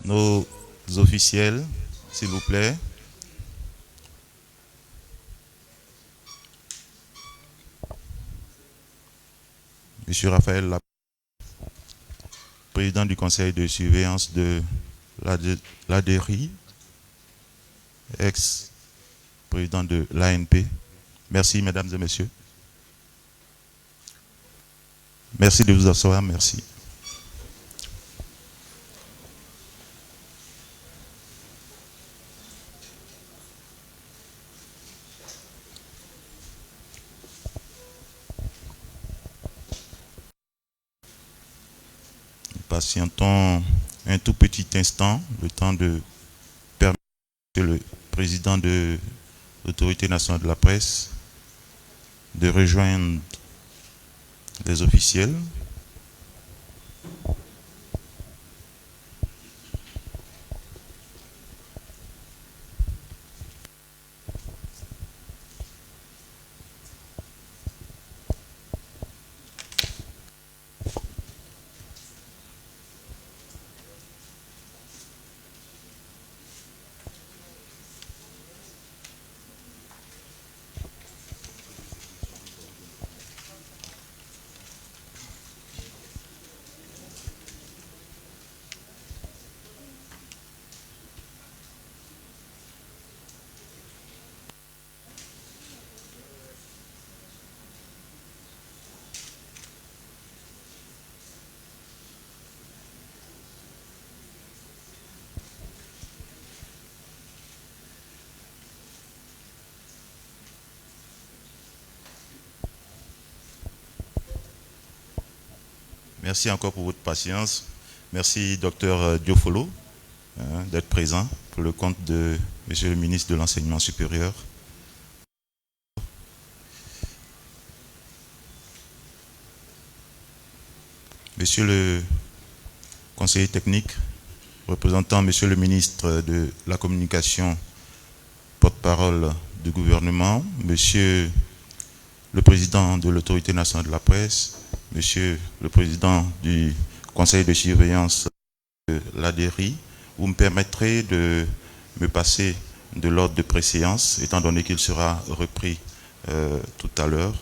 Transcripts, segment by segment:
Nos officiels, s'il vous plaît. Monsieur Raphaël, président du conseil de surveillance de l'ADRI, ex-président de l'ANP. Merci, mesdames et messieurs. Merci de vous asseoir, merci. Patientons un tout petit instant, le temps de permettre le président de l'Autorité nationale de la presse de rejoindre les officiels. Merci encore pour votre patience. Merci, docteur Diofolo, d'être présent pour le compte de Monsieur le ministre de l'Enseignement supérieur. Monsieur le conseiller technique, représentant Monsieur le ministre de la Communication, porte-parole du gouvernement, Monsieur le président de l'Autorité nationale de la presse, Monsieur le président du conseil de surveillance de l'ADRI, vous me permettrez de me passer de l'ordre de préséance, étant donné qu'il sera repris tout à l'heure.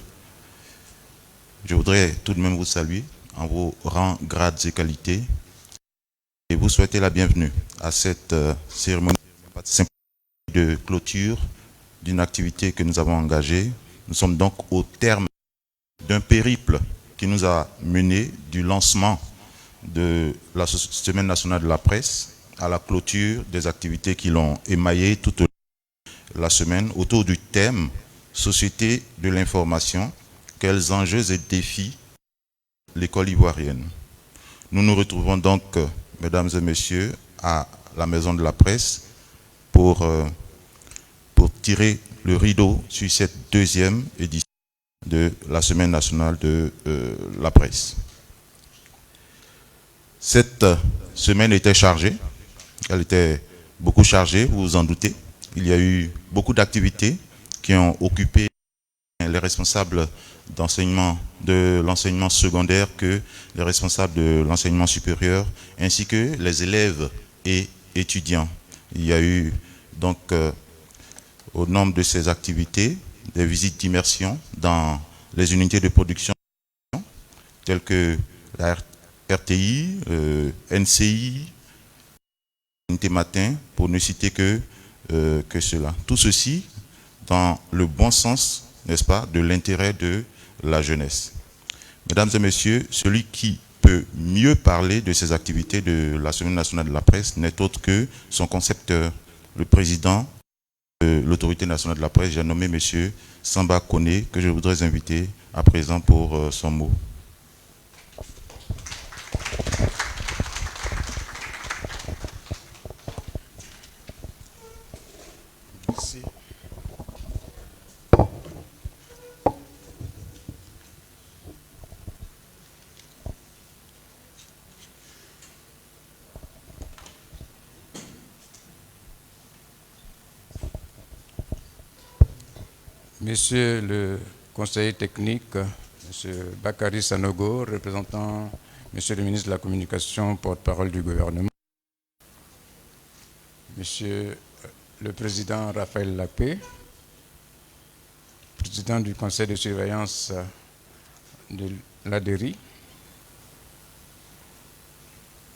Je voudrais tout de même vous saluer en vos rangs, grades et qualités et vous souhaiter la bienvenue à cette cérémonie de clôture d'une activité que nous avons engagée. Nous sommes donc au terme d'un périple qui nous a mené du lancement de la Semaine nationale de la presse à la clôture des activités qui l'ont émaillé toute la semaine autour du thème « Société de l'information, quels enjeux et défis l'école ivoirienne ». Nous nous retrouvons donc, mesdames et messieurs, à la Maison de la Presse pour tirer le rideau sur cette deuxième édition de la Semaine nationale de la presse. Cette semaine était chargée, elle était beaucoup chargée, vous vous en doutez. Il y a eu beaucoup d'activités qui ont occupé les responsables d'enseignement, de l'enseignement secondaire que les responsables de l'enseignement supérieur, ainsi que les élèves et étudiants. Il y a eu donc au nombre de ces activités des visites d'immersion dans les unités de production telles que la RTI, NCI, Unité Matin, pour ne citer que cela. Tout ceci dans le bon sens, n'est-ce pas, de l'intérêt de la jeunesse. Mesdames et messieurs, celui qui peut mieux parler de ces activités de la Semaine nationale de la presse n'est autre que son concepteur, le président de l'Autorité nationale de la presse, j'ai nommé M. Samba Koné, que je voudrais inviter à présent pour son mot. Merci. Monsieur le conseiller technique, Monsieur Bakary Sanogo, représentant Monsieur le ministre de la Communication, porte-parole du gouvernement. Monsieur le Président Raphaël Lapé, Président du Conseil de surveillance de l'ADERI,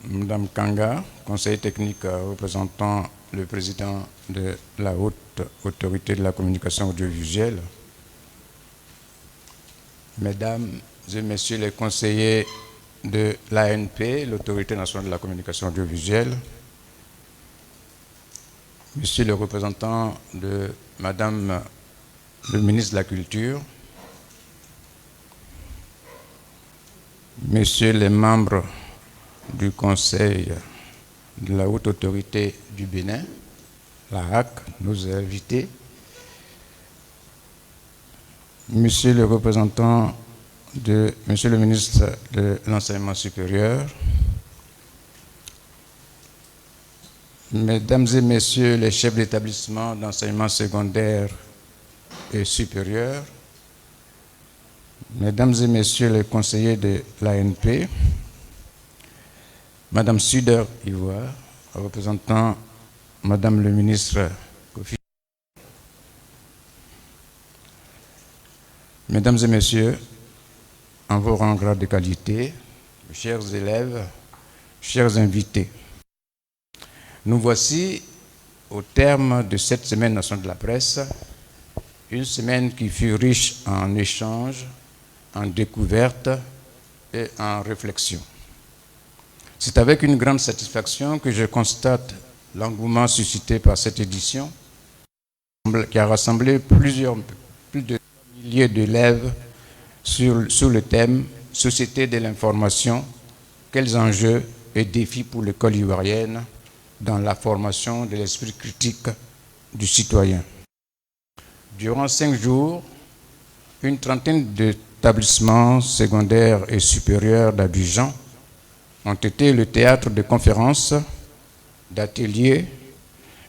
Madame Kanga, Conseiller technique représentant le Président de la Haute Autorité de la Communication Audiovisuelle, Mesdames et Messieurs les conseillers de l'ANP, l'Autorité nationale de la communication audiovisuelle, Monsieur le représentant de Madame le ministre de la Culture, Messieurs les membres du Conseil de la Haute Autorité du Bénin, la HAC, nos invités, Monsieur le représentant de Monsieur le ministre de l'Enseignement supérieur, Mesdames et Messieurs les chefs d'établissement d'enseignement secondaire et supérieur, Mesdames et Messieurs les conseillers de l'ANP, Madame Suder Ivoire, représentant Madame le ministre Kofi, Mesdames et Messieurs, en vos rangs, grades de qualité, chers élèves, chers invités, nous voici au terme de cette semaine nationale de la presse, une semaine qui fut riche en échanges, en découvertes et en réflexions. C'est avec une grande satisfaction que je constate l'engouement suscité par cette édition qui a rassemblé plus de milliers d'élèves sous le thème « Société de l'information, quels enjeux et défis pour l'école ivoirienne dans la formation de l'esprit critique du citoyen ». Durant 5 jours, une trentaine d'établissements secondaires et supérieurs d'Abidjan ont été le théâtre de conférences, d'ateliers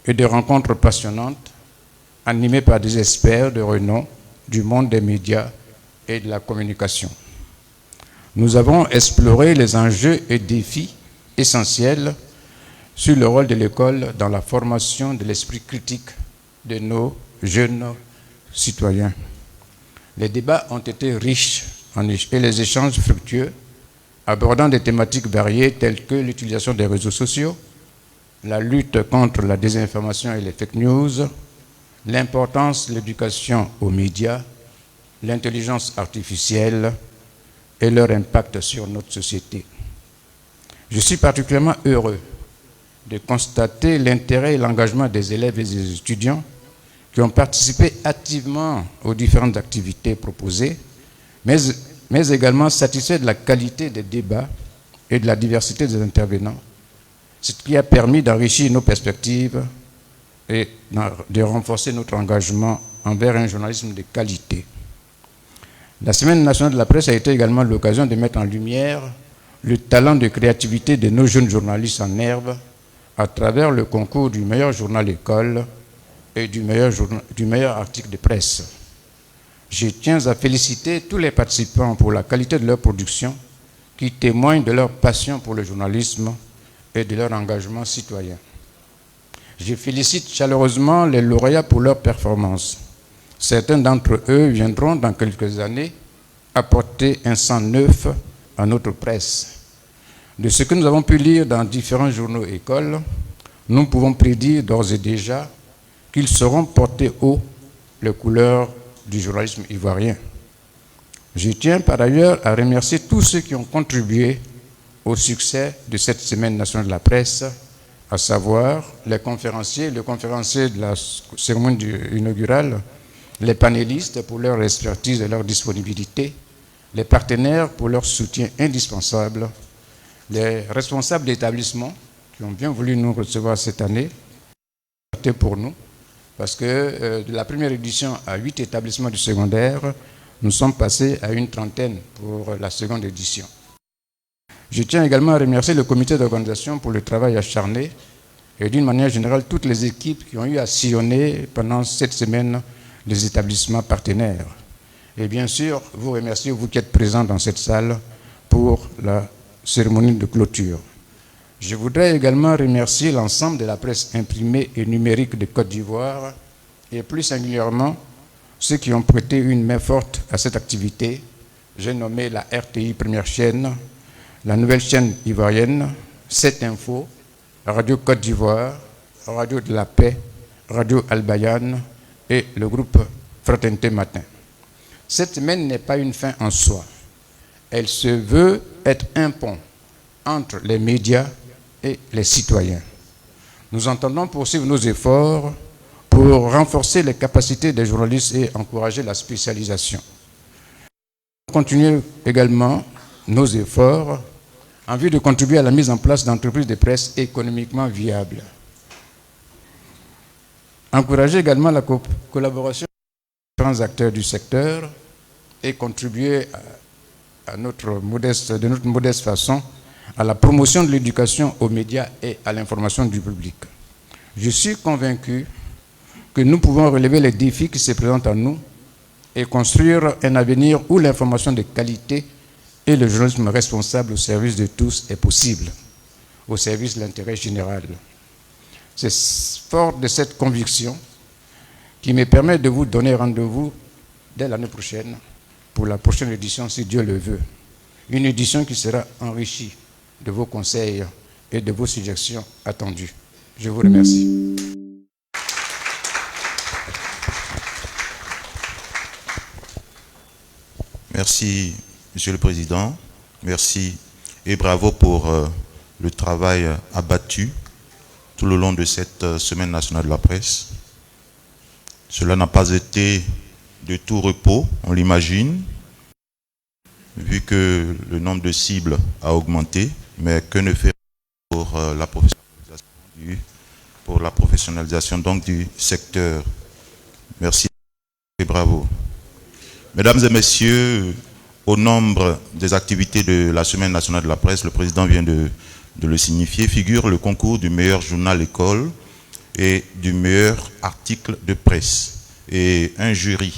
et de rencontres passionnantes animées par des experts de renom du monde des médias et de la communication. Nous avons exploré les enjeux et défis essentiels sur le rôle de l'école dans la formation de l'esprit critique de nos jeunes citoyens. Les débats ont été riches et les échanges fructueux, abordant des thématiques variées telles que l'utilisation des réseaux sociaux, la lutte contre la désinformation et les fake news, l'importance de l'éducation aux médias, l'intelligence artificielle et leur impact sur notre société. Je suis particulièrement heureux de constater l'intérêt et l'engagement des élèves et des étudiants qui ont participé activement aux différentes activités proposées, mais également satisfait de la qualité des débats et de la diversité des intervenants, ce qui a permis d'enrichir nos perspectives et de renforcer notre engagement envers un journalisme de qualité. La Semaine nationale de la presse a été également l'occasion de mettre en lumière le talent de créativité de nos jeunes journalistes en herbe à travers le concours du meilleur journal école et du meilleur article de presse. Je tiens à féliciter tous les participants pour la qualité de leur production qui témoignent de leur passion pour le journalisme et de leur engagement citoyen. Je félicite chaleureusement les lauréats pour leur performance. Certains d'entre eux viendront dans quelques années apporter un sang neuf à notre presse. De ce que nous avons pu lire dans différents journaux et écoles, nous pouvons prédire d'ores et déjà qu'ils sauront porter haut les couleurs du journalisme ivoirien. Je tiens par ailleurs à remercier tous ceux qui ont contribué au succès de cette Semaine nationale de la presse, à savoir les conférenciers, le conférencier de la cérémonie inaugurale, les panélistes pour leur expertise et leur disponibilité, les partenaires pour leur soutien indispensable, les responsables d'établissements qui ont bien voulu nous recevoir cette année, pour nous, parce que de la première édition à 8 établissements du secondaire, nous sommes passés à une trentaine pour la seconde édition. Je tiens également à remercier le comité d'organisation pour le travail acharné et d'une manière générale toutes les équipes qui ont eu à sillonner pendant cette semaine les établissements partenaires. Et bien sûr, vous remercier, vous qui êtes présents dans cette salle, pour la cérémonie de clôture. Je voudrais également remercier l'ensemble de la presse imprimée et numérique de Côte d'Ivoire et plus singulièrement ceux qui ont prêté une main forte à cette activité. J'ai nommé la RTI Première Chaîne, la nouvelle chaîne ivoirienne, 7 Info, Radio Côte d'Ivoire, Radio de la Paix, Radio Albayane et le groupe Fraternité Matin. Cette semaine n'est pas une fin en soi. Elle se veut être un pont entre les médias et les citoyens. Nous entendons poursuivre nos efforts pour renforcer les capacités des journalistes et encourager la spécialisation. Continuer également nos efforts en vue de contribuer à la mise en place d'entreprises de presse économiquement viables. Encourager également la collaboration des différents acteurs du secteur et contribuer de notre modeste façon à la promotion de l'éducation aux médias et à l'information du public. Je suis convaincu que nous pouvons relever les défis qui se présentent à nous et construire un avenir où l'information de qualité et le journalisme responsable au service de tous est possible, au service de l'intérêt général. C'est fort de cette conviction qui me permet de vous donner rendez-vous dès l'année prochaine pour la prochaine édition, si Dieu le veut. Une édition qui sera enrichie de vos conseils et de vos suggestions attendues. Je vous remercie. Merci, Monsieur le Président. Merci et bravo pour le travail abattu tout le long de cette Semaine nationale de la presse. Cela n'a pas été de tout repos, on l'imagine, vu que le nombre de cibles a augmenté, mais que ne faire pour la professionnalisation donc du secteur. Merci et bravo. Mesdames et messieurs, au nombre des activités de la Semaine nationale de la presse, le président vient de le signifier, figure le concours du meilleur journal école et du meilleur article de presse. Et un jury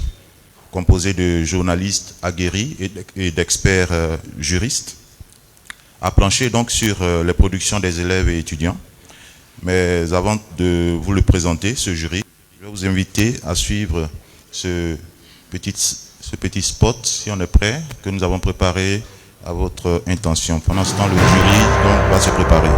composé de journalistes aguerris et d'experts juristes a planché donc sur les productions des élèves et étudiants. Mais avant de vous le présenter, ce jury, je vais vous inviter à suivre ce petit spot, si on est prêt, que nous avons préparé à votre intention. Pendant ce temps, le jury donc, va se préparer.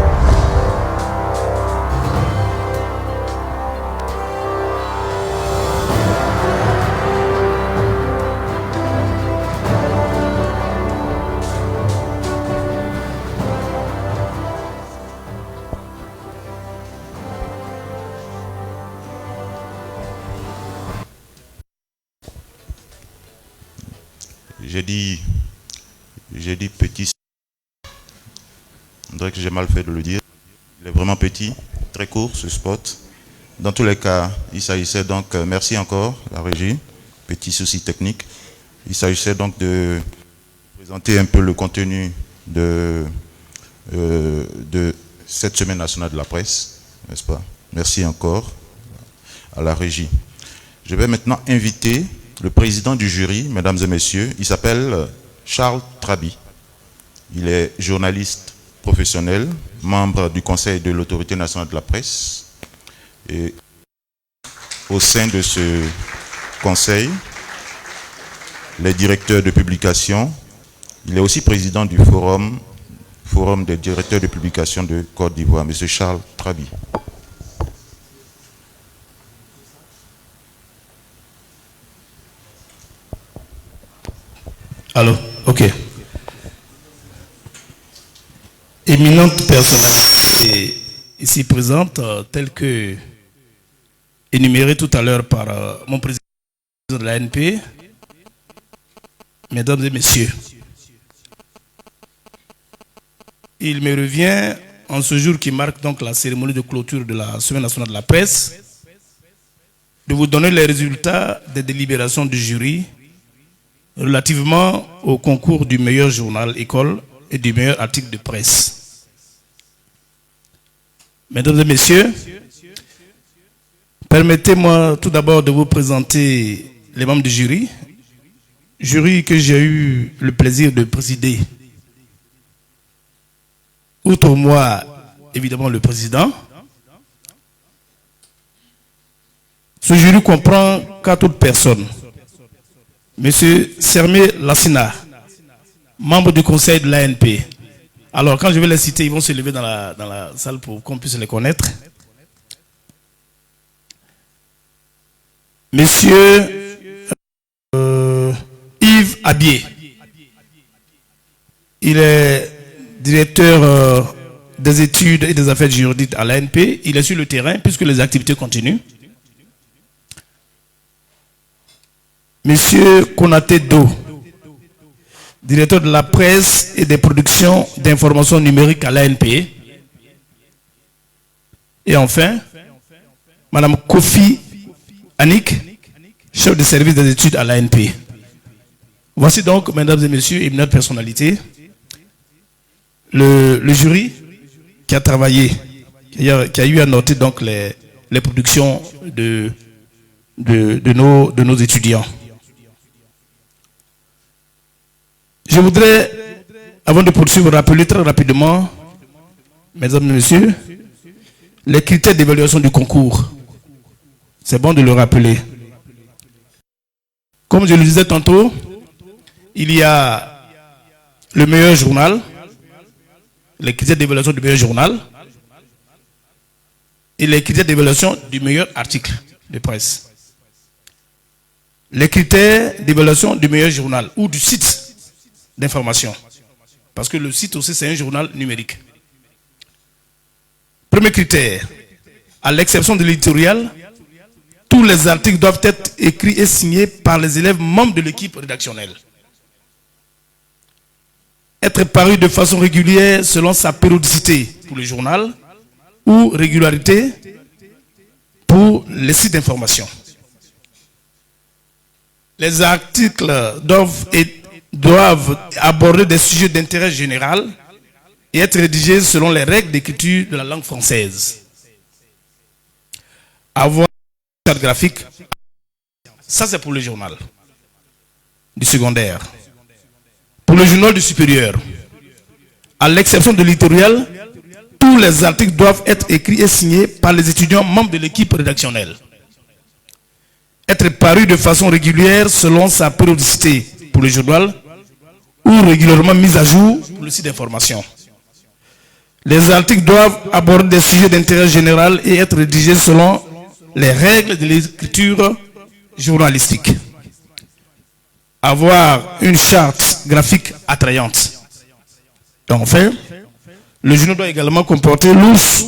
J'ai dit petit. On dirait que j'ai mal fait de le dire. Il est vraiment petit, très court ce spot. Dans tous les cas, il s'agissait donc, merci encore la régie, petit souci technique. Il s'agissait donc de présenter un peu le contenu de cette Semaine nationale de la presse, n'est-ce pas? Merci encore à la régie. Je vais maintenant inviter le président du jury, mesdames et messieurs. Il s'appelle Charles Trabi. Il est journaliste professionnel, membre du Conseil de l'Autorité nationale de la presse. Et au sein de ce conseil, les directeurs de publication, il est aussi président du forum des directeurs de publication de Côte d'Ivoire, M. Charles Trabi. Allô, ok. Éminente personnalité ici présente, telle que énumérée tout à l'heure par mon président de l'ANP, mesdames et messieurs, il me revient en ce jour qui marque donc la cérémonie de clôture de la Semaine nationale de la presse de vous donner les résultats des délibérations du jury relativement au concours du meilleur journal école et du meilleur article de presse. Mesdames et messieurs, permettez-moi tout d'abord de vous présenter les membres du jury que j'ai eu le plaisir de présider. Outre moi, évidemment le président. Ce jury comprend 4 autres personnes. Monsieur Sermé Lassina, membre du conseil de l'ANP. Alors, quand je vais les citer, ils vont se lever dans la salle pour qu'on puisse les connaître. Monsieur Yves Abier. Il est directeur des études et des affaires juridiques à l'ANP. Il est sur le terrain puisque les activités continuent. Monsieur Konaté Do, directeur de la presse et des productions d'information numérique à l'ANP. Et enfin, Madame Kofi Annick, chef de service des études à l'ANP. Voici donc, mesdames et messieurs, et notre personnalité, le jury qui a travaillé, qui a eu à noter donc les productions de nos étudiants. Je voudrais, avant de poursuivre, rappeler très rapidement, mesdames et messieurs, les critères d'évaluation du concours. C'est bon de le rappeler. Comme je le disais tantôt, il y a le meilleur journal, les critères d'évaluation du meilleur journal et les critères d'évaluation du meilleur article de presse. Les critères d'évaluation du meilleur journal ou du site d'information. Parce que le site aussi, c'est un journal numérique. Premier critère, à l'exception de l'éditorial, tous les articles doivent être écrits et signés par les élèves membres de l'équipe rédactionnelle. Être paru de façon régulière selon sa périodicité pour le journal ou régularité pour les sites d'information. Les articles doivent aborder des sujets d'intérêt général et être rédigés selon les règles d'écriture de la langue française. Avoir une charte graphique, ça c'est pour le journal du secondaire. Pour le journal du supérieur, à l'exception de l'éditorial, tous les articles doivent être écrits et signés par les étudiants membres de l'équipe rédactionnelle. Être paru de façon régulière selon sa périodicité pour le journal ou régulièrement mis à jour pour le site d'information. Les articles doivent aborder des sujets d'intérêt général et être rédigés selon les règles de l'écriture journalistique. Avoir une charte graphique attrayante. Et enfin, le journal doit également comporter l'ours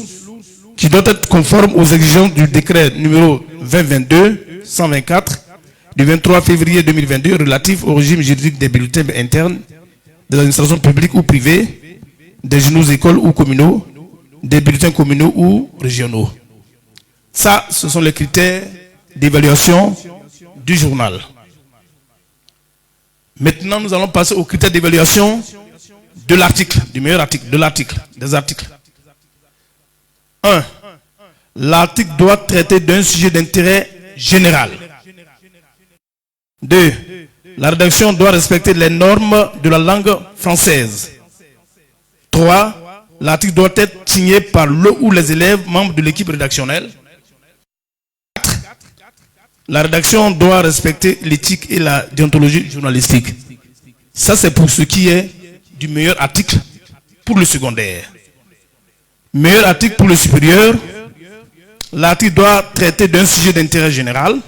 qui doit être conforme aux exigences du décret numéro 2022-124 du 23 février 2022 relatif au régime juridique des bulletins internes de l'administration publique ou privée, des journaux écoles ou communaux, des bulletins communaux ou régionaux. Ça, ce sont les critères d'évaluation du journal. Maintenant, nous allons passer aux critères d'évaluation de l'article, du meilleur article, des articles. 1. L'article doit traiter d'un sujet d'intérêt général. 2. La rédaction doit respecter les normes de la langue française. 3. L'article doit être signé par le ou les élèves membres de l'équipe rédactionnelle. 4. La rédaction doit respecter l'éthique et la déontologie journalistique. Ça, c'est pour ce qui est du meilleur article pour le secondaire. Meilleur article pour le supérieur. L'article doit traiter d'un sujet d'intérêt général.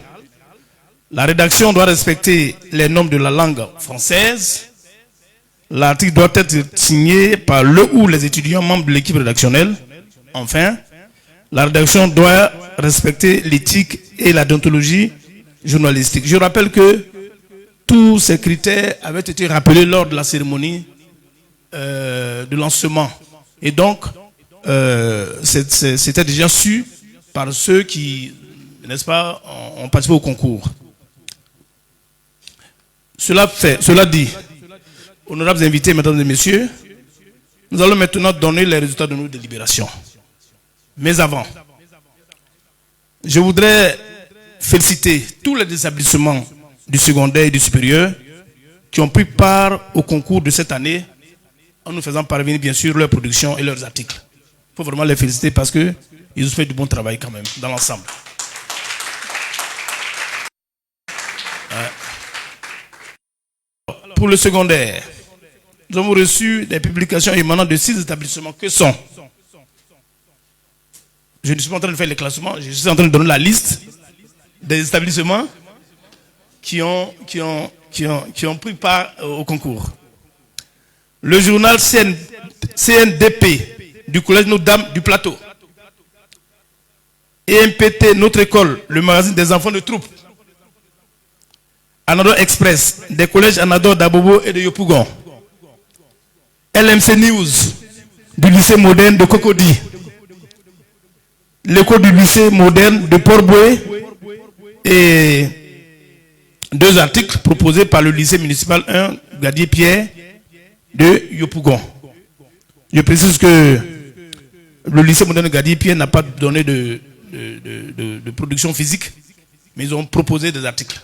La rédaction doit respecter les normes de la langue française. L'article doit être signé par le ou les étudiants membres de l'équipe rédactionnelle. Enfin, la rédaction doit respecter l'éthique et la déontologie journalistique. Je rappelle que tous ces critères avaient été rappelés lors de la cérémonie de lancement. Et donc, c'était déjà su par ceux qui, n'est-ce pas, ont participé au concours. Cela dit, honorables invités, mesdames et messieurs, nous allons maintenant donner les résultats de nos délibérations. Mais avant, je voudrais féliciter tous les établissements du secondaire et du supérieur qui ont pris part au concours de cette année en nous faisant parvenir bien sûr leurs productions et leurs articles. Il faut vraiment les féliciter parce qu'ils ont fait du bon travail quand même, dans l'ensemble. Pour le secondaire, nous avons reçu des publications émanant de 6 établissements. Que sont? Je ne suis pas en train de faire les classements, je suis en train de donner la liste des établissements qui ont pris part au concours. Le journal CNDP du Collège Notre-Dame du Plateau. EMPT, notre école, le magazine des enfants de troupe. Anador Express, des collèges Anador d'Abobo et de Yopougon. LMC News, du lycée moderne de Cocody. L'école du lycée moderne de Port-Boué et 2 articles proposés par le lycée municipal 1, Gadier Pierre de Yopougon. Je précise que le lycée moderne de Gadier Pierre n'a pas donné de production physique, mais ils ont proposé des articles.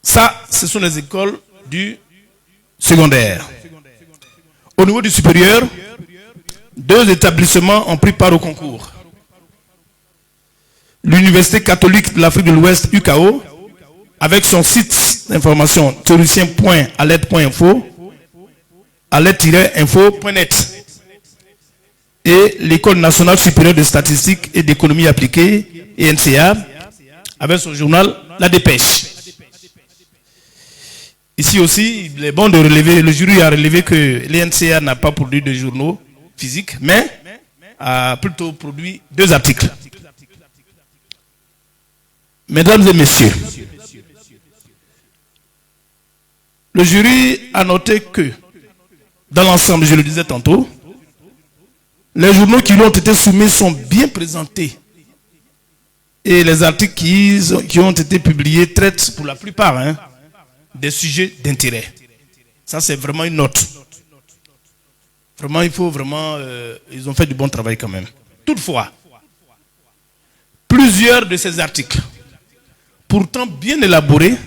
Ça, ce sont les écoles du secondaire. Au niveau du supérieur, 2 établissements ont pris part au concours. L'Université catholique de l'Afrique de l'Ouest, UCAO, avec son site d'information théoricien.aled.info, aled-info.net, et l'École nationale supérieure de statistiques et d'économie appliquée, ENCA, avec son journal La Dépêche. Ici aussi, il est bon de relever, le jury a relevé que l'ENCA n'a pas produit de journaux physiques, mais a plutôt produit 2 articles. Mesdames et messieurs, le jury a noté que, dans l'ensemble, je le disais tantôt, les journaux qui lui ont été soumis sont bien présentés. Et les articles qui ont été publiés traitent pour la plupart des sujets d'intérêt. Ça, c'est vraiment une note. Vraiment, il faut vraiment... ils ont fait du bon travail quand même. Toutefois, plusieurs de ces articles, pourtant bien élaborés,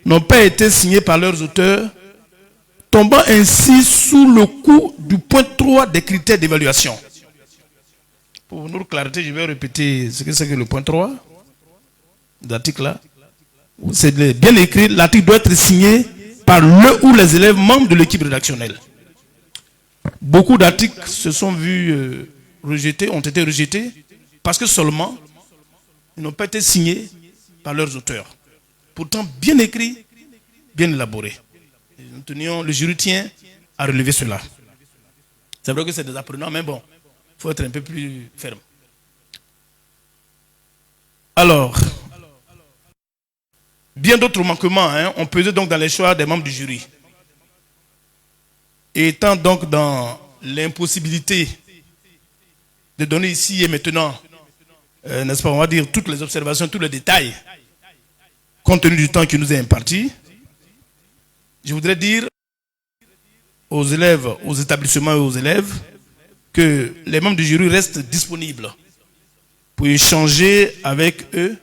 n'ont pas été signés par leurs auteurs, tombant ainsi sous le coup du point 3 des critères d'évaluation. Pour nous clarté, je vais répéter ce que c'est que le point 3 de l'article-là. C'est bien écrit, l'article doit être signé par le ou les élèves membres de l'équipe rédactionnelle. Beaucoup d'articles se sont vus rejetés, ont été rejetés, parce que seulement, ils n'ont pas été signés par leurs auteurs. Pourtant, bien écrits, bien élaborés. Le jury tient à relever cela. C'est vrai que c'est des apprenants, mais bon, il faut être un peu plus ferme. Alors, bien d'autres manquements ont pesé donc dans les choix des membres du jury. Et étant donc dans l'impossibilité de donner ici et maintenant, n'est-ce pas, on va dire toutes les observations, tous les détails, compte tenu du temps qui nous est imparti, je voudrais dire aux élèves, aux établissements et aux élèves que les membres du jury restent disponibles pour échanger avec eux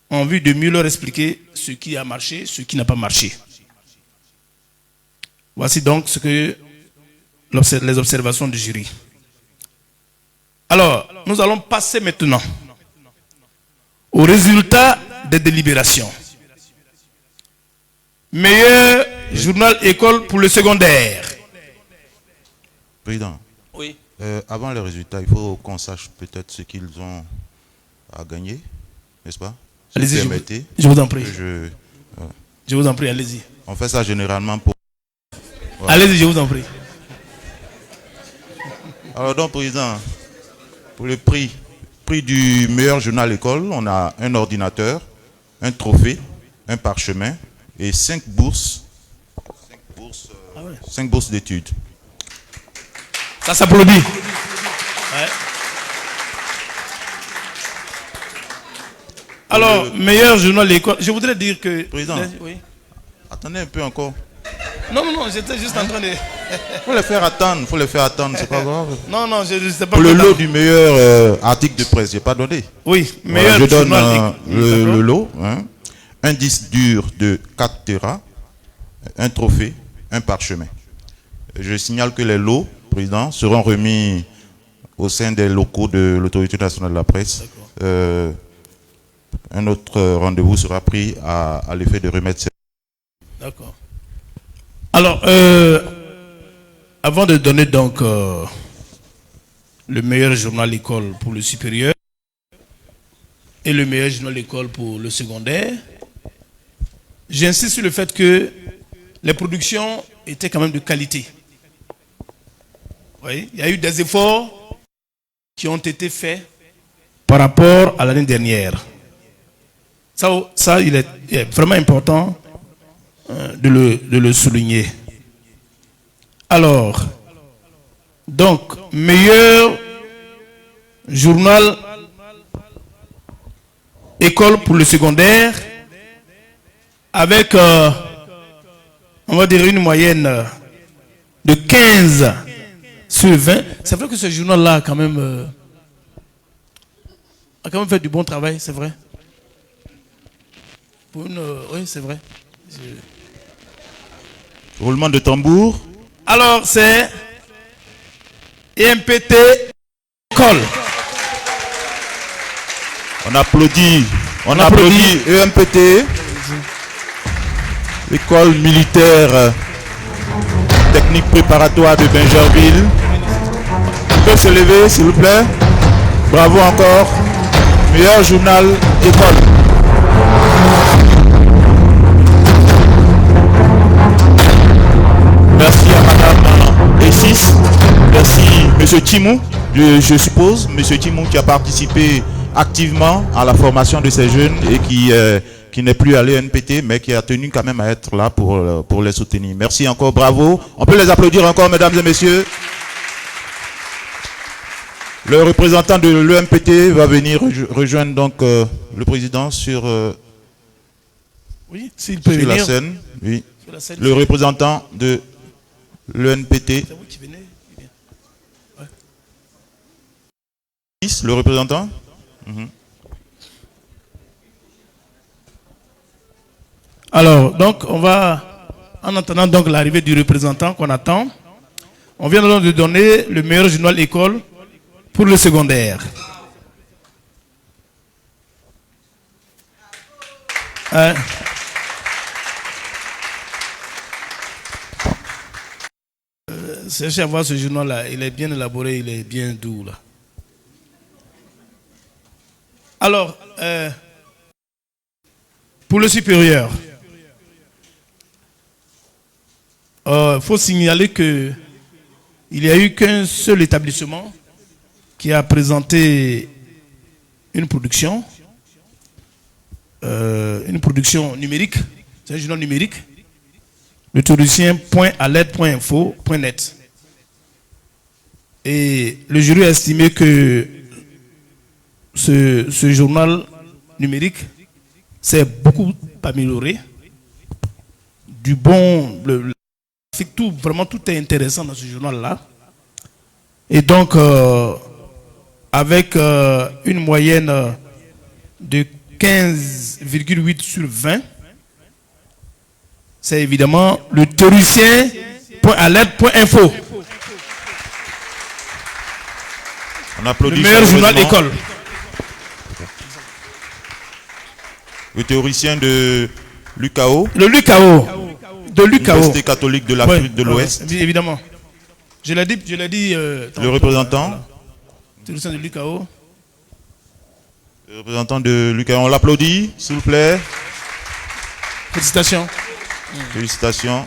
en vue de mieux leur expliquer ce qui a marché, ce qui n'a pas marché. Voici donc ce que les observations du jury. Alors, nous allons passer maintenant aux résultats des délibérations. Meilleur journal école pour le secondaire. Président, oui. Avant les résultats, il faut qu'on sache peut-être ce qu'ils ont à gagner, n'est-ce pas? Allez-y, je vous en prie. Je vous en prie, allez-y. On fait ça généralement pour... Voilà. Allez-y, je vous en prie. Alors donc, président, pour le prix du meilleur journal école, on a un ordinateur, un trophée, un parchemin et 5 bourses. 5 bourses d'études. Ça s'applaudit. Ouais. Alors, meilleur journal l'école. Je voudrais dire que... Président, oui. Attendez un peu encore. Non, j'étais juste en train de... Faut les faire attendre, c'est pas grave. Non, je sais pas. Pour le lot du meilleur article de presse, j'ai pas donné. Oui, meilleur voilà, je donne journal le lot. Un disque dur de 4 Tera, un trophée, un parchemin. Je signale que les lots Président, seront remis au sein des locaux de l'Autorité nationale de la presse. Un autre rendez-vous sera pris à l'effet de remettre ces... D'accord. Alors, avant de donner donc le meilleur journal école pour le supérieur et le meilleur journal école pour le secondaire, j'insiste sur le fait que les productions étaient quand même de qualité. Oui, il y a eu des efforts qui ont été faits par rapport à l'année dernière. Ça, il est vraiment important de le souligner. Alors, donc, meilleur journal école pour le secondaire avec, on va dire, une moyenne de 15 sur 20. C'est vrai que ce journal-là a quand même fait du bon travail, c'est vrai. Oui, c'est vrai. Roulement de tambour. Alors, c'est EMPT École. On applaudit EMPT, École militaire technique préparatoire de Bingerville. Vous pouvez se lever, s'il vous plaît. Bravo encore. Meilleur journal école. Merci à Madame Essis. Merci Monsieur Timou, je suppose, Monsieur Timou qui a participé activement à la formation de ces jeunes et qui n'est plus à l'ENPT, mais qui a tenu quand même à être là pour les soutenir. Merci encore, bravo. On peut les applaudir encore, mesdames et messieurs. Le représentant de l'ENPT va venir rejoindre donc le président sur oui, s'il peut venir. La scène. Oui. Sur la scène. Le représentant de l'ENPT. C'est vous qui venez. Ouais. Le représentant. Alors, donc, on va, en attendant donc l'arrivée du représentant qu'on attend, on vient donc de donner le meilleur journal école pour le secondaire. Cherchez à voir ce journal-là, il est bien élaboré, il est bien doux là. Alors, pour le supérieur, faut signaler que il n'y a eu qu'un seul établissement qui a présenté une production numérique, c'est un journal numérique, le théoricien.aled.info.net. Et le jury a estimé que ce journal numérique s'est beaucoup amélioré. Du bon, vraiment tout est intéressant dans ce journal-là. Et donc, avec une moyenne de 15,8 sur 20, c'est évidemment le théoricien.aled.info. On applaudit le meilleur journal d'école. Le théoricien de l'UCAO. Le l'UCAO. De l'UCAO. L'Université catholique de l'Afrique de l'Ouest. Évidemment. Je l'ai dit. Le représentant. Voilà. Le théoricien de l'UCAO. Le représentant de l'UCAO. On l'applaudit, s'il vous plaît. Félicitations. Félicitations.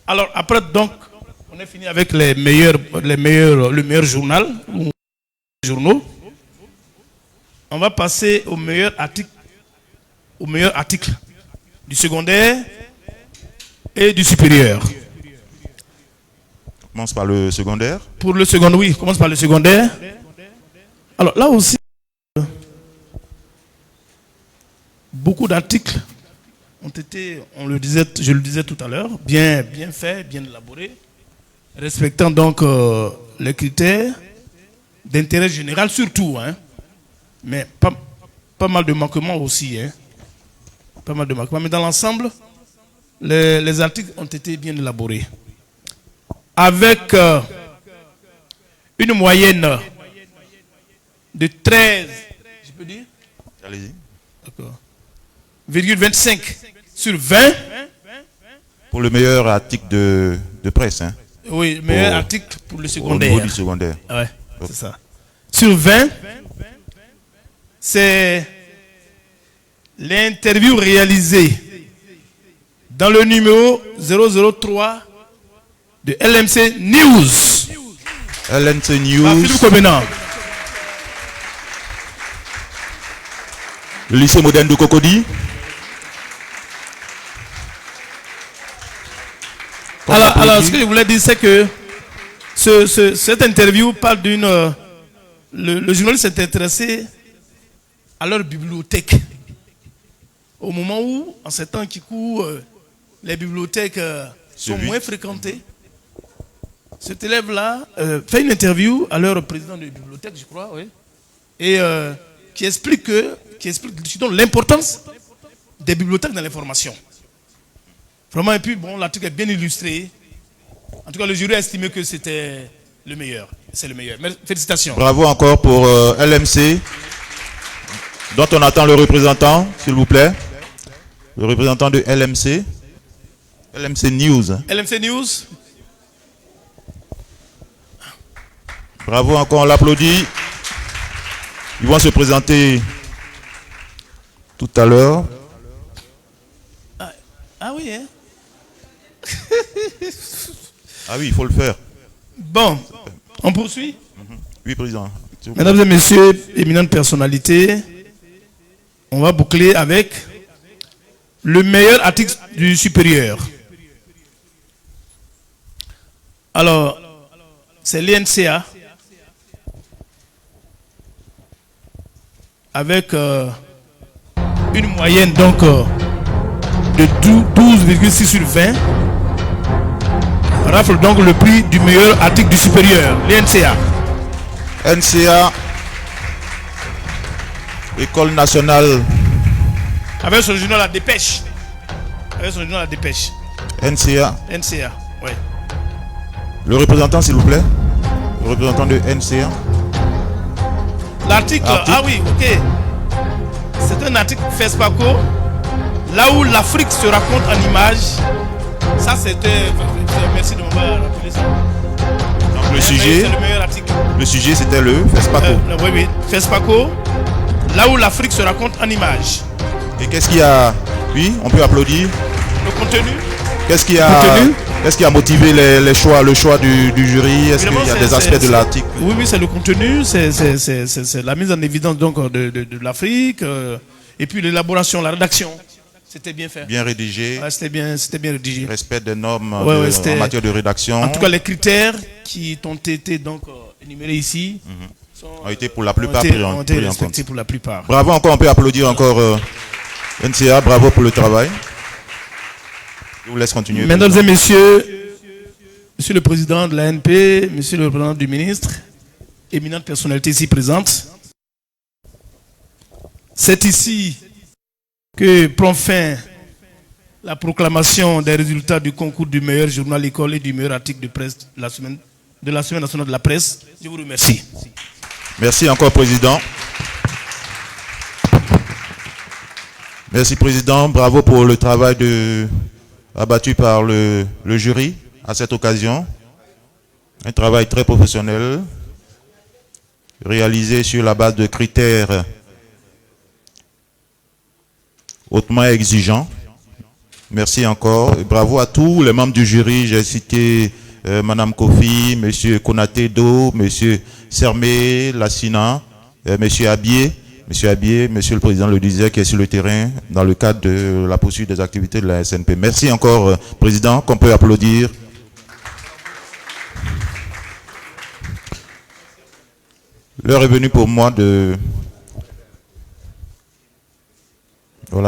Alors, après, donc, on est fini avec le meilleur journal, ou journaux. On va passer au meilleur article du secondaire et du supérieur. On commence par le secondaire. Pour le secondaire, oui, on commence par le secondaire. Alors là aussi, beaucoup d'articles ont été, je le disais tout à l'heure, bien faits, bien élaborés, respectant donc les critères d'intérêt général surtout, hein, mais pas mal de manquements aussi, hein, pas mal de manquements, mais dans l'ensemble, les articles ont été bien élaborés. avec une moyenne de 13, je peux dire? Allez-y. D'accord. 25 sur 20. Pour le meilleur article de presse, hein, Oui, meilleur article pour le au secondaire. niveau du secondaire. Ouais, c'est ça. Sur 20, c'est l'interview réalisée dans le numéro 003 de LMC News. LNC Par News, Philippe Kobenang. le lycée moderne de Cocody. Alors, ce que je voulais dire, c'est que cette interview parle d'une... le journaliste s'est intéressé à leur bibliothèque. Au moment où, en ces temps qui courent, les bibliothèques sont moins fréquentées. Cet élève-là fait une interview à leur président de bibliothèque, je crois, oui, et qui explique l'importance des bibliothèques dans l'information. Vraiment, et puis, bon, l'article est bien illustré. En tout cas, le jury a estimé que c'était le meilleur. C'est le meilleur. Félicitations. Bravo encore pour LMC, dont on attend le représentant, s'il vous plaît. Le représentant de LMC. LMC News. LMC News. Bravo encore, on l'applaudit. Ils vont se présenter tout à l'heure. Ah oui, hein? Ah oui, il faut le faire. Bon, on poursuit. Oui, président. Mesdames et messieurs, éminentes personnalités, on va boucler avec le meilleur article du supérieur. Alors, c'est l'INCA avec une moyenne donc de 12,6 sur 20. Rafle donc le prix du meilleur article du supérieur, l'INCA. NCA, École nationale. Avec son journal La Dépêche. NCA. NCA, oui. Le représentant, s'il vous plaît. Le représentant de NCA. L'article, ah oui, ok. C'est un article FESPACO, là où l'Afrique se raconte en images. Ça, c'était... Merci de m'avoir rappelé ça. Donc le sujet, c'est le meilleur article. le sujet c'était le FESPACO. Oui, FESPACO, là où l'Afrique se raconte en images. Et qu'est-ce qui a... Oui, on peut applaudir. Le contenu. Qu'est-ce qui a motivé le choix du jury? Est-ce qu'il y a des aspects de l'article? Oui, c'est le contenu, c'est la mise en évidence donc, de l'Afrique, et puis l'élaboration, la rédaction. C'était bien fait. Bien rédigé. Ouais, c'était bien rédigé. Respect des normes en matière de rédaction. En tout cas, les critères qui ont été donc énumérés ici ont été pour la plupart pris en compte. Pour la plupart. Bravo encore, on peut applaudir encore NCA, bravo pour le travail. Je vous laisse continuer. Mesdames et messieurs, Monsieur le Président de l'ANP, Monsieur le Représentant du ministre, éminentes personnalités ici présentes, c'est ici que prend fin la proclamation des résultats du concours du meilleur journal école et du meilleur article de presse de la semaine nationale de la presse. Je vous remercie. Merci encore, Président. Merci, Président. Bravo pour le travail abattu par le jury à cette occasion. Un travail très professionnel, réalisé sur la base de critères hautement exigeants. Merci encore. Et bravo à tous les membres du jury. J'ai cité Madame Kofi, Monsieur Konaté Do, Monsieur Sermé, Lassina, Monsieur Abier. Monsieur le Président le disait, qui est sur le terrain dans le cadre de la poursuite des activités de la SNP. Merci encore, Président, qu'on peut applaudir. L'heure est venue pour moi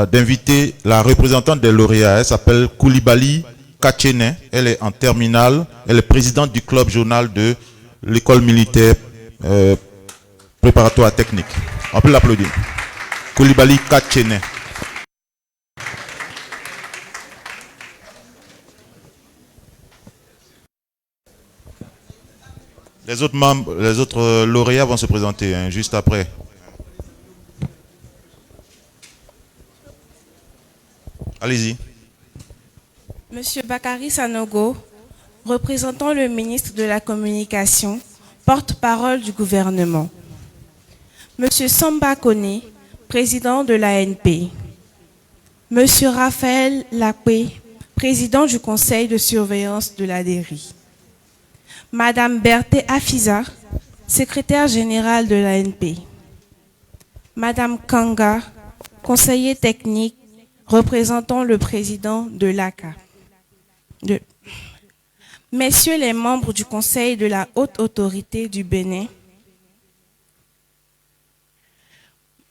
d'inviter la représentante des lauréats. Elle s'appelle Koulibaly Kachene. Elle est en terminale. Elle est présidente du club journal de l'école militaire préparatoire technique. On peut l'applaudir. Koulibaly Kachene. Les autres membres, les autres lauréats vont se présenter hein, juste après. Allez-y. Monsieur Bakary Sanogo, représentant le ministre de la Communication, porte-parole du gouvernement. Monsieur Samba Kone, président de l'ANP. Monsieur Raphaël Lapé, président du conseil de surveillance de la DERI. Madame Berthe Afiza, secrétaire générale de l'ANP. Madame Kanga, conseiller technique, représentant le président de l'ACA. Messieurs les membres du Conseil de la Haute Autorité du Bénin,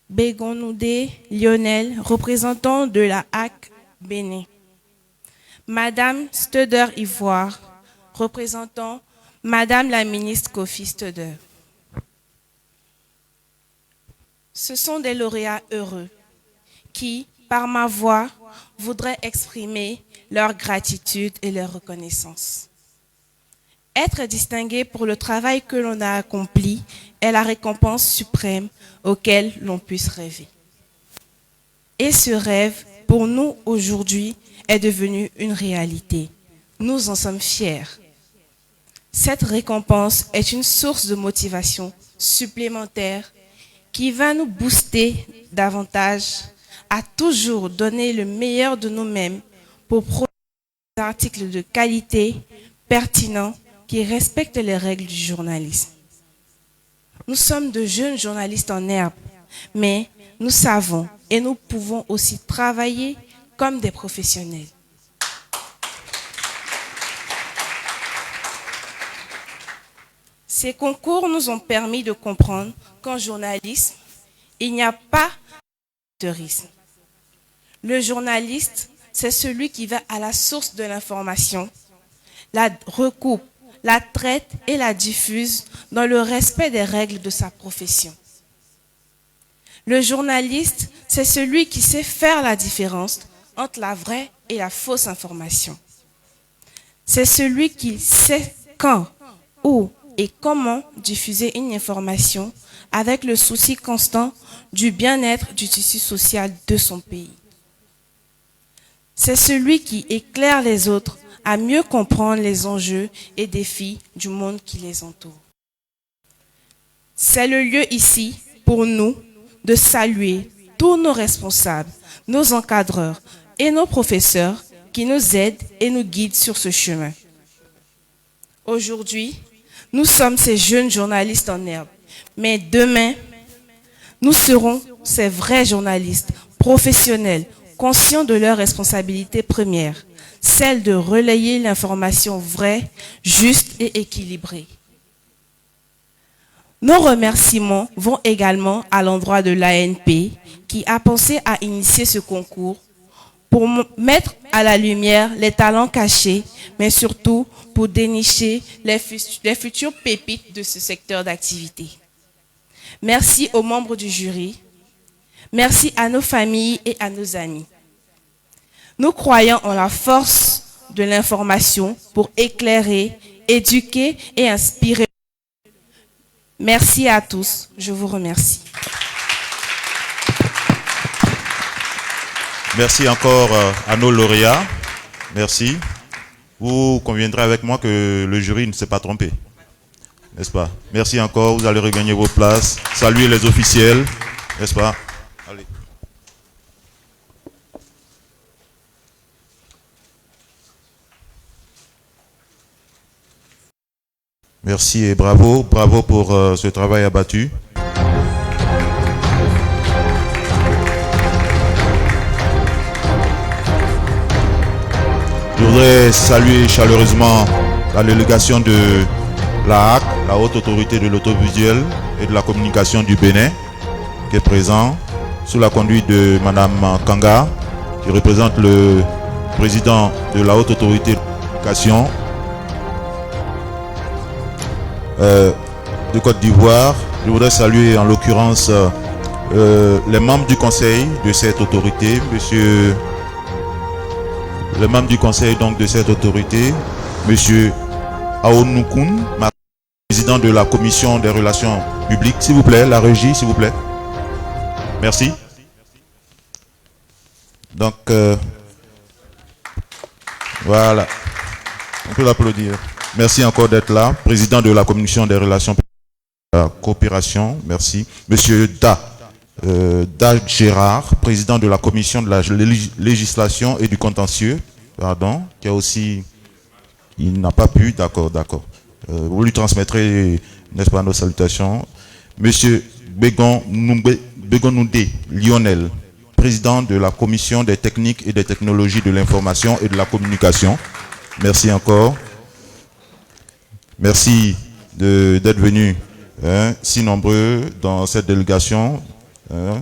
Bégonoudé Lionel, représentant de la HAC Bénin. Madame Studer Ivoire, représentant Madame la ministre Kofi Studer. Ce sont des lauréats heureux qui, par ma voix, voudraient exprimer leur gratitude et leur reconnaissance. Être distingué pour le travail que l'on a accompli est la récompense suprême auquel l'on puisse rêver. Et ce rêve, pour nous aujourd'hui, est devenu une réalité. Nous en sommes fiers. Cette récompense est une source de motivation supplémentaire qui va nous booster davantage à toujours donner le meilleur de nous-mêmes pour produire des articles de qualité, pertinents, qui respectent les règles du journalisme. Nous sommes de jeunes journalistes en herbe, mais nous savons et nous pouvons aussi travailler comme des professionnels. Ces concours nous ont permis de comprendre qu'en journalisme, il n'y a pas d'amateurisme. Le journaliste, c'est celui qui va à la source de l'information, la recoupe, la traite et la diffuse dans le respect des règles de sa profession. Le journaliste, c'est celui qui sait faire la différence entre la vraie et la fausse information. C'est celui qui sait quand, où et comment diffuser une information avec le souci constant du bien-être du tissu social de son pays. C'est celui qui éclaire les autres à mieux comprendre les enjeux et défis du monde qui les entoure. C'est le lieu ici, pour nous, de saluer tous nos responsables, nos encadreurs et nos professeurs qui nous aident et nous guident sur ce chemin. Aujourd'hui, nous sommes ces jeunes journalistes en herbe, mais demain, nous serons ces vrais journalistes, professionnels, conscients de leurs responsabilités premières, celle de relayer l'information vraie, juste et équilibrée. Nos remerciements vont également à l'endroit de l'ANP qui a pensé à initier ce concours pour mettre à la lumière les talents cachés, mais surtout pour dénicher les futures pépites de ce secteur d'activité. Merci aux membres du jury, merci à nos familles et à nos amis. Nous croyons en la force de l'information pour éclairer, éduquer et inspirer. Merci à tous. Je vous remercie. Merci encore à nos lauréats. Merci. Vous conviendrez avec moi que le jury ne s'est pas trompé. N'est-ce pas? Merci encore. Vous allez regagner vos places. Saluez les officiels. N'est-ce pas? Allez. Merci et bravo. Bravo pour ce travail abattu. Je voudrais saluer chaleureusement la délégation de la HAC, la Haute Autorité de l'Audiovisuel et de la Communication du Bénin, qui est présent, sous la conduite de Madame Kanga, qui représente le président de la Haute Autorité de la Communication de Côte d'Ivoire. Je voudrais saluer en l'occurrence les membres du conseil de cette autorité, les membres du conseil donc de cette autorité, monsieur Aonoukoun, président de la commission des relations publiques. S'il vous plaît, la régie, s'il vous plaît. Merci. Donc, voilà. On peut l'applaudir. Merci encore d'être là. Président de la commission des relations publiques et de la coopération. Merci. Monsieur Da Gérard, président de la commission de la législation et du contentieux. Pardon. Qui a aussi... Il n'a pas pu. D'accord. Vous lui transmettrez, n'est-ce pas, nos salutations. Monsieur Begonoudé Lionel, président de la commission des techniques et des technologies de l'information et de la communication. Merci encore. Merci d'être venu si nombreux dans cette délégation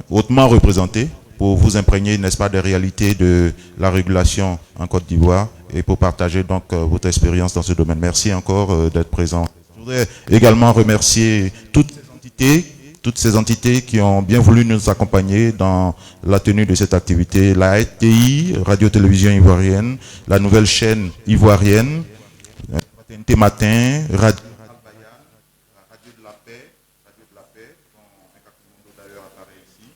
hautement représentée pour vous imprégner, n'est-ce pas, des réalités de la régulation en Côte d'Ivoire et pour partager donc votre expérience dans ce domaine. Merci encore d'être présent. Je voudrais également remercier toutes ces entités qui ont bien voulu nous accompagner dans la tenue de cette activité. La RTI, Radio-Télévision Ivoirienne, la nouvelle chaîne ivoirienne, Maternité Matin, Radio de la Paix, dont Incapimundo d'ailleurs apparaît ici,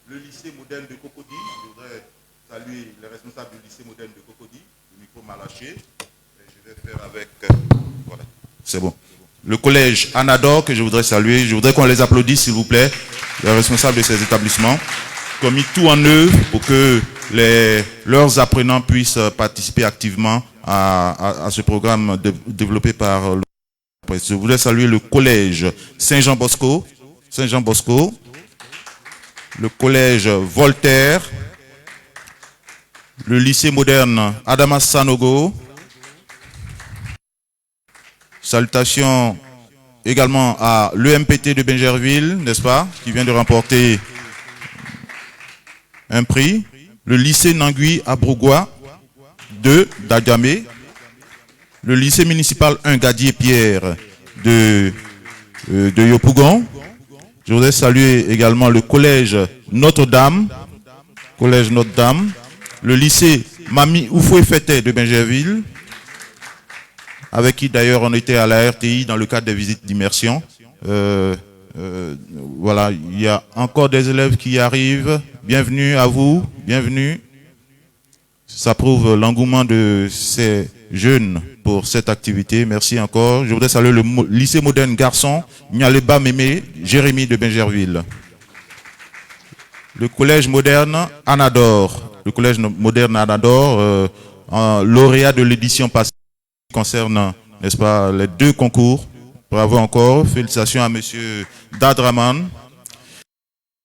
le lycée moderne de Cocody. Je voudrais saluer les responsables du lycée moderne de Cocody, le micro m'a lâché. Je vais faire avec... voilà, c'est bon. Le collège Anador, que je voudrais saluer. Je voudrais qu'on les applaudisse, s'il vous plaît, les responsables de ces établissements, qui ont mis tout en œuvre pour que leurs apprenants puissent participer activement à ce programme développé par le... Je voudrais saluer le collège Saint-Jean-Bosco, le collège Voltaire, le lycée moderne Adamas Sanogo. Salutations également à l'EMPT de Bingerville, n'est-ce pas, qui vient de remporter un prix. Le lycée Nangui à Brougua, 2 d'Adjamé. Le lycée municipal 1 Gadier-Pierre de Yopougon. Je voudrais saluer également le collège Notre-Dame. Le lycée Mami Oufoué-Fété de Bingerville, avec qui d'ailleurs on était à la RTI dans le cadre des visites d'immersion. Voilà, il y a encore des élèves qui arrivent. Bienvenue à vous, bienvenue. Ça prouve l'engouement de ces jeunes pour cette activité. Merci encore. Je voudrais saluer le lycée moderne garçon, Nyaleba Mémé, Jérémy de Bingerville. Le collège moderne Anador. Lauréat de l'édition passée, concerne, n'est-ce pas, les 2 concours. Bravo encore. Félicitations à monsieur Dadraman. Le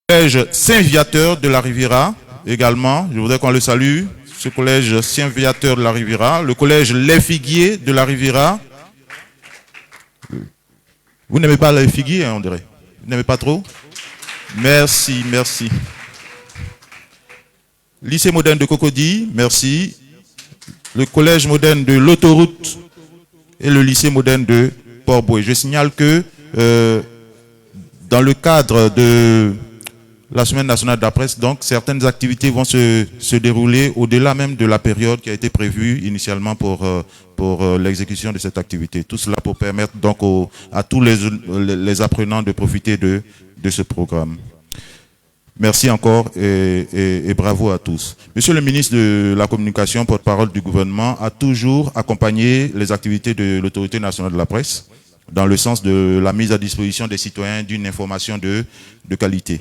collège Saint-Viateur de la Riviera, également. Je voudrais qu'on le salue. Ce collège Saint-Viateur de la Riviera. Le collège Les Figuiers de la Riviera. Vous n'aimez pas les figuiers, hein, on dirait. Vous n'aimez pas trop? Merci. Lycée moderne de Cocody, merci. Le collège moderne de l'autoroute et le lycée moderne de Port-Boué. Je signale que dans le cadre de la Semaine nationale de la presse, donc certaines activités vont se dérouler au-delà même de la période qui a été prévue initialement pour l'exécution de cette activité. Tout cela pour permettre donc à tous les apprenants de profiter de ce programme. Merci encore et bravo à tous. Monsieur le ministre de la Communication, porte-parole du gouvernement, a toujours accompagné les activités de l'Autorité nationale de la presse dans le sens de la mise à disposition des citoyens d'une information de qualité.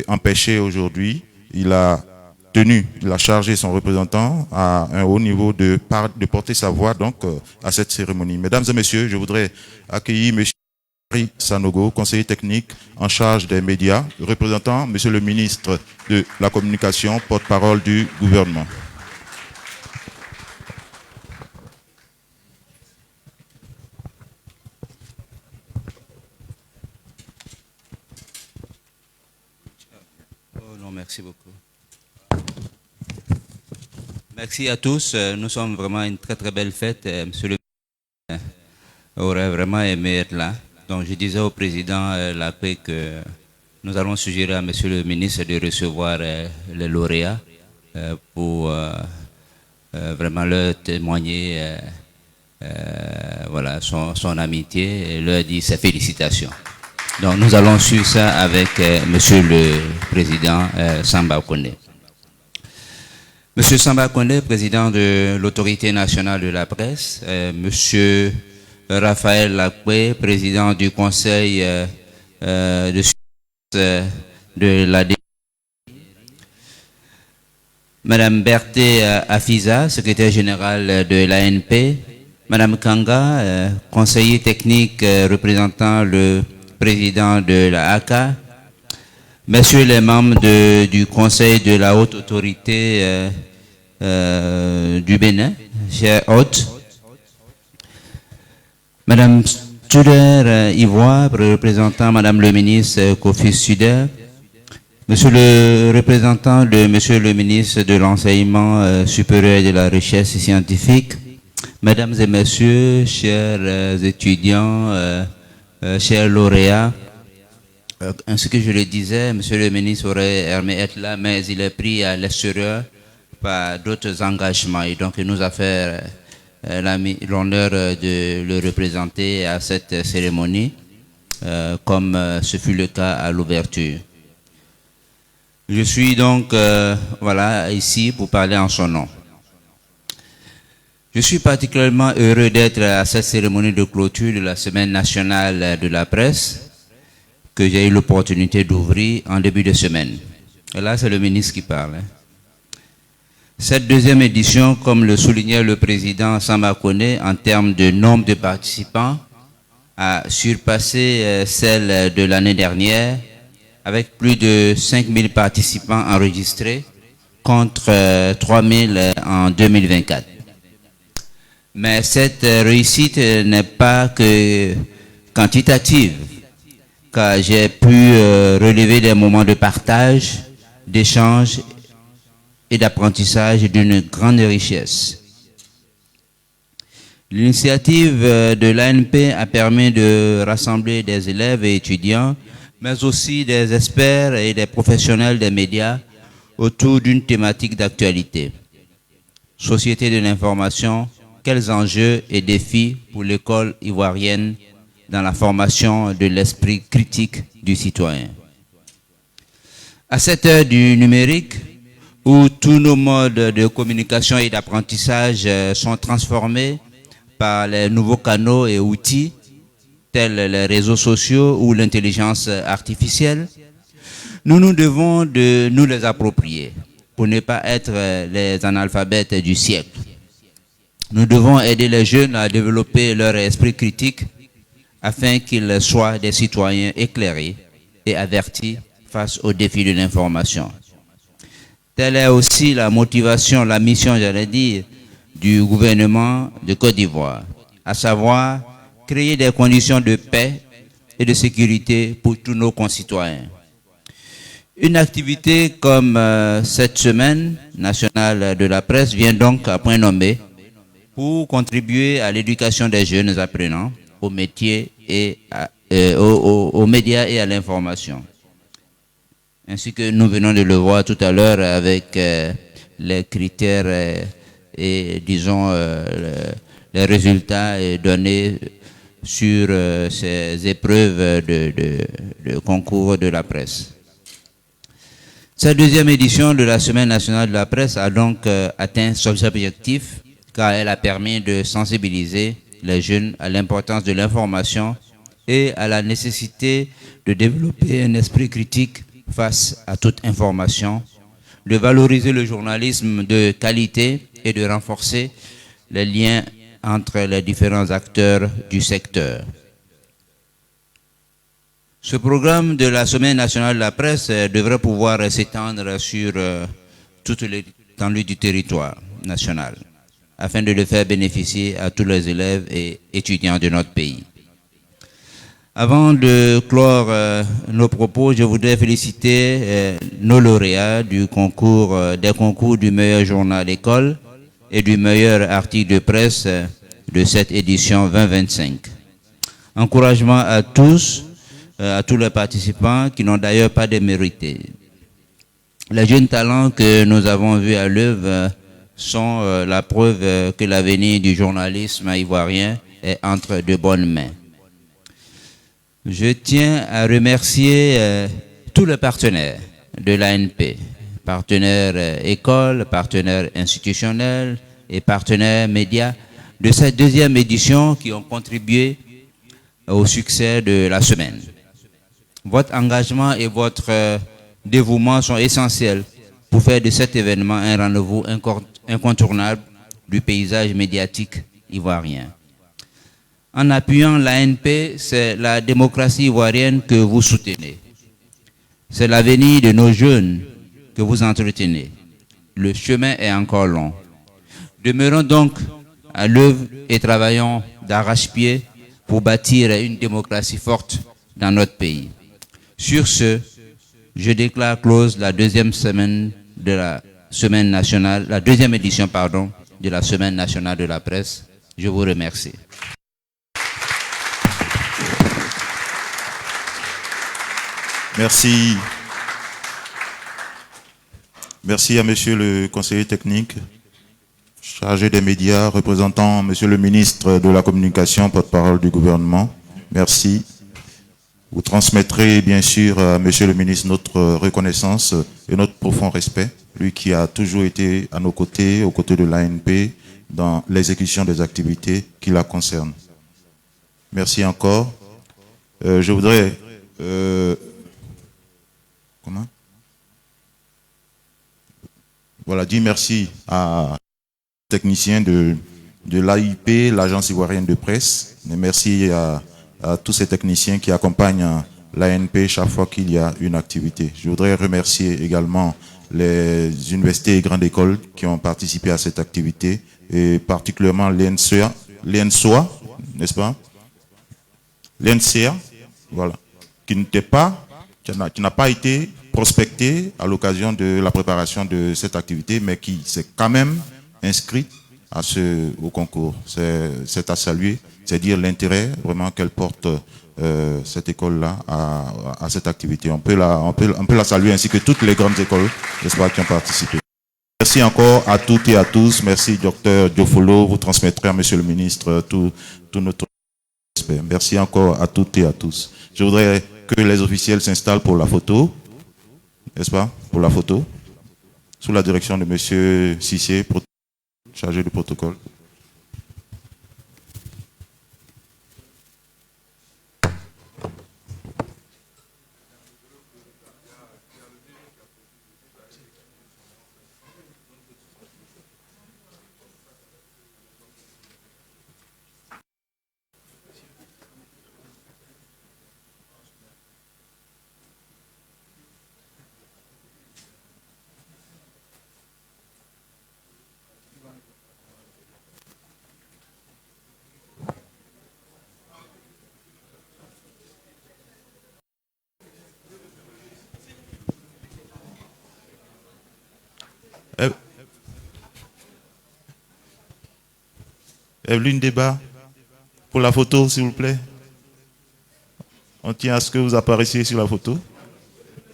Empêché aujourd'hui, il a chargé son représentant à un haut niveau de porter sa voix donc à cette cérémonie. Mesdames et messieurs, je voudrais accueillir monsieur Sanogo, conseiller technique en charge des médias, représentant monsieur le ministre de la Communication, porte-parole du gouvernement. Oh non, merci beaucoup. Merci à tous. Nous sommes vraiment une très très belle fête. Monsieur le ministre aurait vraiment aimé être là. Donc je disais au président l'après que nous allons suggérer à monsieur le ministre de recevoir les lauréats pour vraiment leur témoigner voilà, son amitié et leur dire ses félicitations. Donc nous allons suivre ça avec Monsieur le Président Samba Condé. Monsieur Samba Condé, président de l'Autorité nationale de la presse, Monsieur Raphaël Lacoué, président du Conseil de surveillance de la DGI, Madame Berthé Afiza, secrétaire générale de l'ANP, Madame Kanga, conseiller technique représentant le président de la ACA, Messieurs les membres du Conseil de la Haute Autorité du Bénin, chers hôtes, Madame Studer Ivoire, représentant Madame le ministre Kofi Studer, Monsieur le représentant de Monsieur le ministre de l'Enseignement supérieur et de la Recherche scientifique, Mesdames et Messieurs, chers étudiants, chers lauréats, ainsi que je le disais, Monsieur le ministre aurait aimé être là, mais il est pris à l'extérieur par d'autres engagements. Et donc, il nous a fait l'honneur de le représenter à cette cérémonie, comme ce fut le cas à l'ouverture. Je suis donc voilà, ici pour parler en son nom. Je suis particulièrement heureux d'être à cette cérémonie de clôture de la Semaine nationale de la presse que j'ai eu l'opportunité d'ouvrir en début de semaine. Et là, c'est le ministre qui parle. Cette deuxième édition, comme le soulignait le président Samba Condé, en termes de nombre de participants, a surpassé celle de l'année dernière, avec plus de 5000 participants enregistrés contre 3000 en 2024. Mais cette réussite n'est pas que quantitative, car j'ai pu relever des moments de partage, d'échange et d'apprentissage d'une grande richesse. L'initiative de l'ANP a permis de rassembler des élèves et étudiants, mais aussi des experts et des professionnels des médias autour d'une thématique d'actualité. Société de l'information, quels enjeux et défis pour l'école ivoirienne dans la formation de l'esprit critique du citoyen. À cette heure du numérique, où tous nos modes de communication et d'apprentissage sont transformés par les nouveaux canaux et outils, tels les réseaux sociaux ou l'intelligence artificielle, nous devons de nous les approprier pour ne pas être les analphabètes du siècle. Nous devons aider les jeunes à développer leur esprit critique afin qu'ils soient des citoyens éclairés et avertis face aux défis de l'information. Telle est aussi la motivation, la mission, j'allais dire, du gouvernement de Côte d'Ivoire, à savoir créer des conditions de paix et de sécurité pour tous nos concitoyens. Une activité comme cette semaine nationale de la presse vient donc à point nommé pour contribuer à l'éducation des jeunes apprenants aux métiers et aux médias et à l'information. Ainsi que nous venons de le voir tout à l'heure avec les critères et disons les résultats donnés sur ces épreuves de concours de la presse. Cette deuxième édition de la Semaine nationale de la presse a donc atteint son objectif car elle a permis de sensibiliser les jeunes à l'importance de l'information et à la nécessité de développer un esprit critique face à toute information, de valoriser le journalisme de qualité et de renforcer les liens entre les différents acteurs du secteur. Ce programme de la Semaine nationale de la presse devrait pouvoir s'étendre sur toute l'étendue du territoire national, afin de le faire bénéficier à tous les élèves et étudiants de notre pays. Avant de clore nos propos, je voudrais féliciter nos lauréats des concours du meilleur journal d'école et du meilleur article de presse de cette édition 2025. Encouragement à tous les participants qui n'ont d'ailleurs pas démérité. Les jeunes talents que nous avons vus à l'œuvre sont la preuve que l'avenir du journalisme ivoirien est entre de bonnes mains. Je tiens à remercier tous les partenaires de l'ANP, partenaires écoles, partenaires institutionnels et partenaires médias de cette deuxième édition qui ont contribué au succès de la semaine. Votre engagement et votre dévouement sont essentiels pour faire de cet événement un rendez-vous incontournable du paysage médiatique ivoirien. En appuyant l'ANP, c'est la démocratie ivoirienne que vous soutenez. C'est l'avenir de nos jeunes que vous entretenez. Le chemin est encore long. Demeurons donc à l'œuvre et travaillons d'arrache-pied pour bâtir une démocratie forte dans notre pays. Sur ce, je déclare close la deuxième semaine de la semaine nationale, la deuxième édition, pardon, de la semaine nationale de la presse. Je vous remercie. Merci. Merci à monsieur le conseiller technique, chargé des médias, représentant monsieur le ministre de la Communication, porte-parole du gouvernement. Merci. Vous transmettrez bien sûr à monsieur le ministre notre reconnaissance et notre profond respect, lui qui a toujours été à nos côtés, aux côtés de l'ANP, dans l'exécution des activités qui la concernent. Merci encore. Je voudrais... Voilà, dire merci à techniciens de l'AIP, l'Agence ivoirienne de presse. Et merci à tous ces techniciens qui accompagnent l'ANP chaque fois qu'il y a une activité. Je voudrais remercier également les universités et grandes écoles qui ont participé à cette activité, et particulièrement l'ENSOA, n'est-ce pas? L'ENSEA, voilà, qui n'a pas été prospecté à l'occasion de la préparation de cette activité, mais qui s'est quand même inscrite au concours. C'est à saluer, c'est dire l'intérêt vraiment qu'elle porte cette école-là à cette activité. On peut la saluer, ainsi que toutes les grandes écoles, n'est-ce pas, qui ont participé. Merci encore à toutes et à tous. Merci, docteur Diofolo. Vous transmettrez à monsieur le ministre tout notre respect. Merci encore à toutes et à tous. Je voudrais que les officiels s'installent pour la photo, n'est-ce pas, pour la photo, sous la direction de monsieur Cissé, chargé du protocole. Evelyne Débat, pour la photo, s'il vous plaît. On tient à ce que vous apparaissiez sur la photo.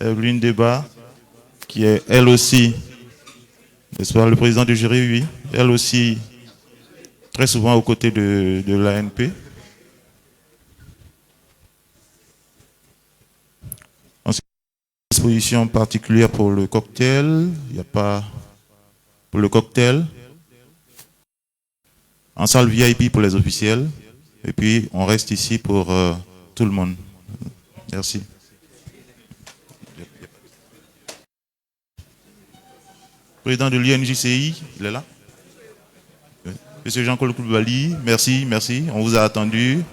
Evelyne Débat, qui est elle aussi, n'est-ce pas, le président du jury, oui, elle aussi, très souvent aux côtés de l'ANP. Ensuite, disposition particulière pour le cocktail. Il n'y a pas... Pour le cocktail. En salle VIP pour les officiels. Et puis, on reste ici pour tout le monde. Merci. Président de l'INJCI, il est là. Monsieur Jean-Claude Koulibaly, merci, merci. On vous a attendu.